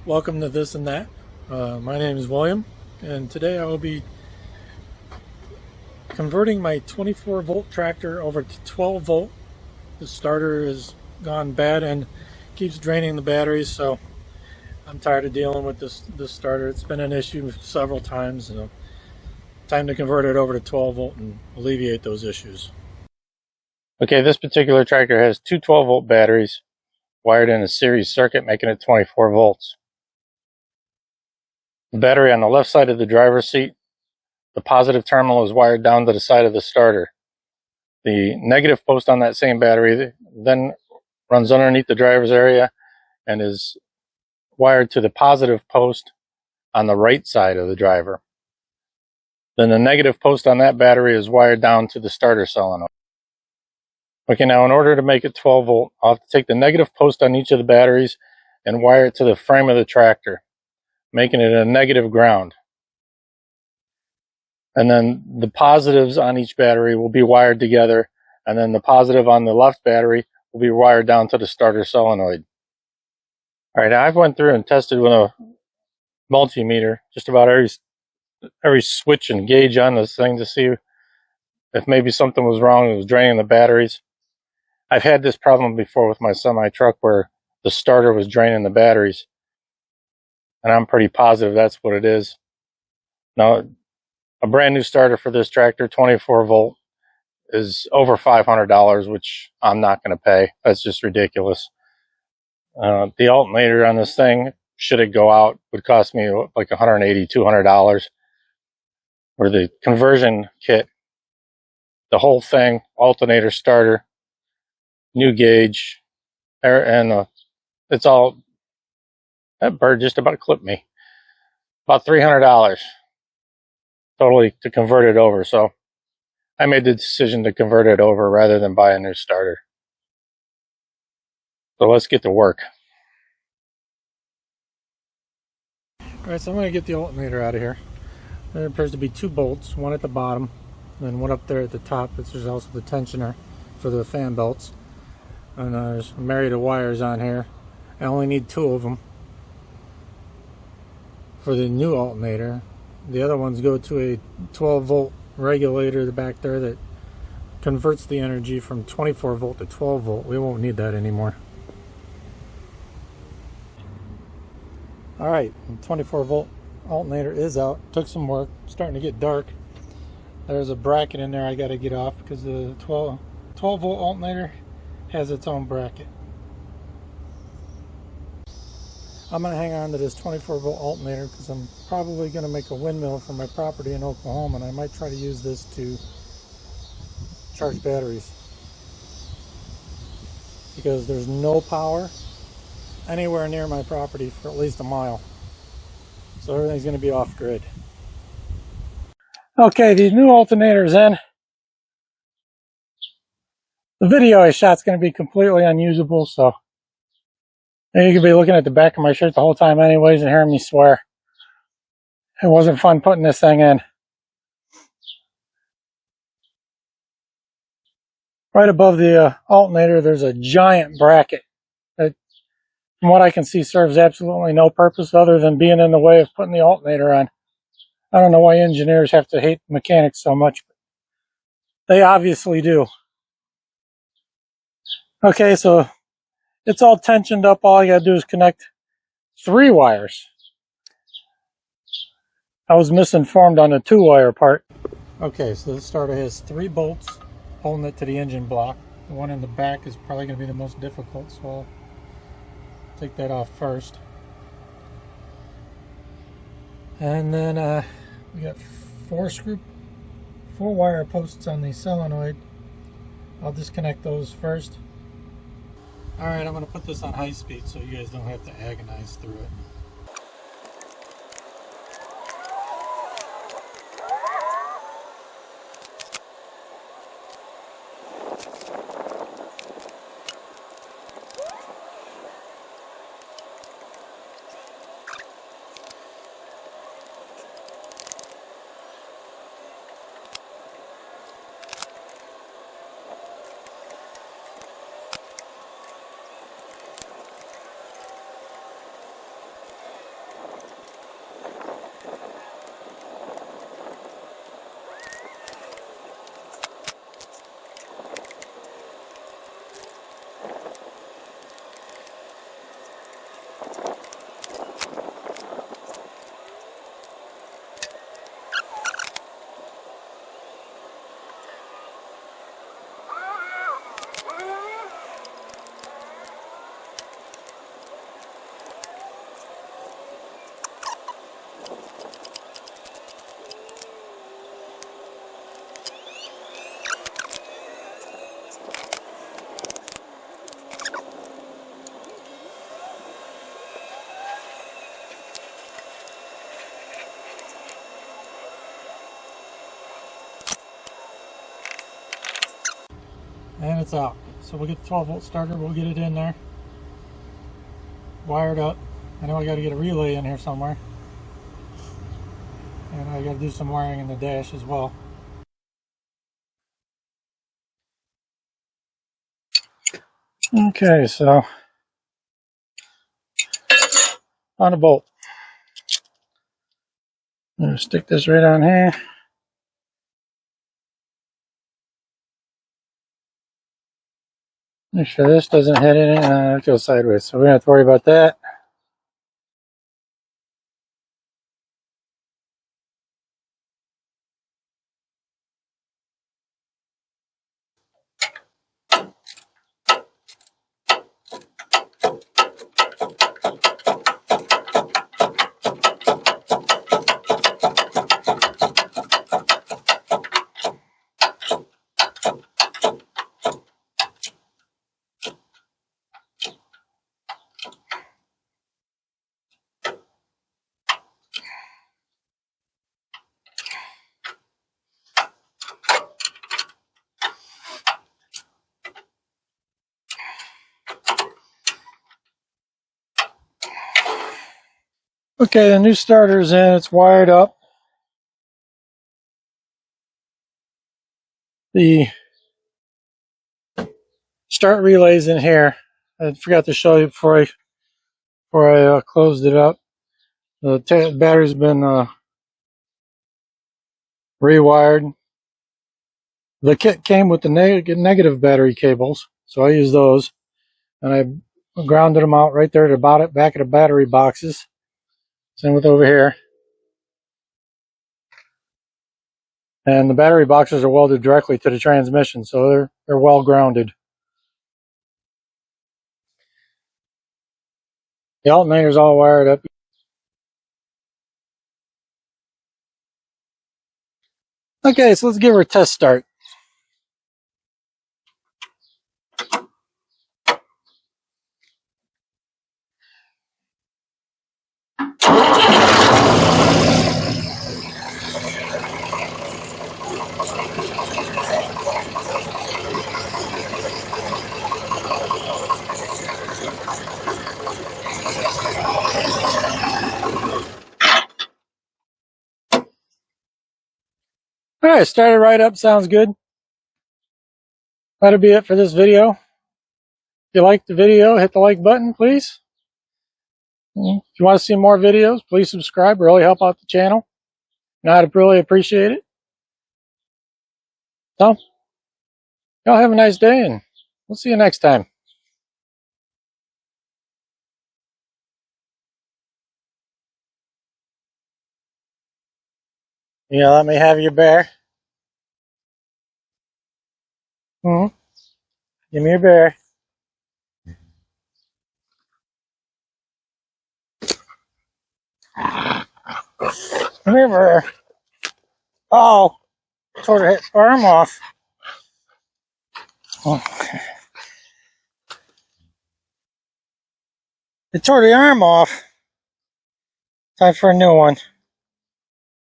Welcome to This and That. My name is William, and today I will be converting my 24 volt tractor over to 12 volt. The starter has gone bad and keeps draining the batteries, so I'm tired of dealing with this starter. It's been an issue several times, and time to convert it over to 12 volt and alleviate those issues. Okay, this particular tractor has two 12 volt batteries wired in a series circuit, making it 24 volts. The battery on the left side of the driver's seat, the positive terminal is wired down to the side of the starter. The negative post on that same battery then runs underneath the driver's area and is wired to the positive post on the right side of the driver. Then the negative post on that battery is wired down to the starter solenoid. Okay, now in order to make it 12 volt, I'll have to take the negative post on each of the batteries and wire it to the frame of the tractor, making it a negative ground. And then the positives on each battery will be wired together, and then the positive on the left battery will be wired down to the starter solenoid. All right, I've went through and tested with a multimeter just about every switch and gauge on this thing to see if maybe something was wrong. It was draining the batteries. I've had this problem before with my semi-truck where the starter was draining the batteries, and I'm pretty positive that's what it is. Now, a brand new starter for this tractor, 24 volt, is over $500, which I'm not going to pay. That's just ridiculous. The alternator on this thing, should it go out, would cost me like $180, $200. Or the conversion kit, the whole thing, alternator, starter, new gauge, and it's all, that bird just about clipped me. About $300 totally to convert it over. So I made the decision to convert it over rather than buy a new starter. So let's get to work. Alright, so I'm going to get the alternator out of here. There appears to be two bolts, one at the bottom, and then one up there at the top. There's also the tensioner for the fan belts. And there's a myriad of wires on here. I only need two of them for the new alternator. The other ones go to a 12 volt regulator back there that converts the energy from 24 volt to 12 volt. We won't need that anymore. Alright, 24 volt alternator is out. Took some work. Starting to get dark. There's a bracket in there I got to get off because the 12 volt alternator has its own bracket. I'm going to hang on to this 24 volt alternator because I'm probably going to make a windmill for my property in Oklahoma, and I might try to use this to charge batteries because there's no power anywhere near my property for at least a mile. So everything's going to be off grid. Okay, the new alternator's in. The video I shot's going to be completely unusable, so you could be looking at the back of my shirt the whole time anyways and hearing me swear. It wasn't fun putting this thing in. Right above the alternator, there's a giant bracket that, from what I can see, serves absolutely no purpose other than being in the way of putting the alternator on. I don't know why engineers have to hate mechanics so much, but they obviously do. Okay, so it's all tensioned up. All I gotta do is connect 3 wires. I was misinformed on the 2-wire part. Okay, so the starter has 3 bolts holding it to the engine block. The one in the back is probably going to be the most difficult, so I'll take that off first. And then we got 4 wire posts on the solenoid. I'll disconnect those first. Alright, I'm going to put this on high speed so you guys don't have to agonize through it. and it's out. So we'll get the 12-volt starter, we'll get it in there, wired up. I know I got to get a relay in here somewhere, and I got to do some wiring in the dash as well. Okay, so on the bolt, I'm going to stick this right on here. Make sure this doesn't hit it, it goes sideways, so we don't have to worry about that. Okay, the new starter's in, it's wired up. The start relay's in here. I forgot to show you before I closed it up. The battery's been rewired. The kit came with the negative battery cables, so I used those, and I grounded them out right there at the back of the battery boxes. Same with over here. And the battery boxes are welded directly to the transmission, so they're well grounded. The alternator's all wired up. Okay, so let's give her a test start. Alright, started right up, sounds good. That'll be it for this video. If you liked the video, hit the like button, please. If you want to see more videos, please subscribe. It really help out the channel. And I'd really appreciate it. So, y'all have a nice day, and we'll see you next time. Yeah, let me have your bear. Give me your bear. Come here, bear. Oh, tore her arm off. Oh. It tore the arm off. Time for a new one.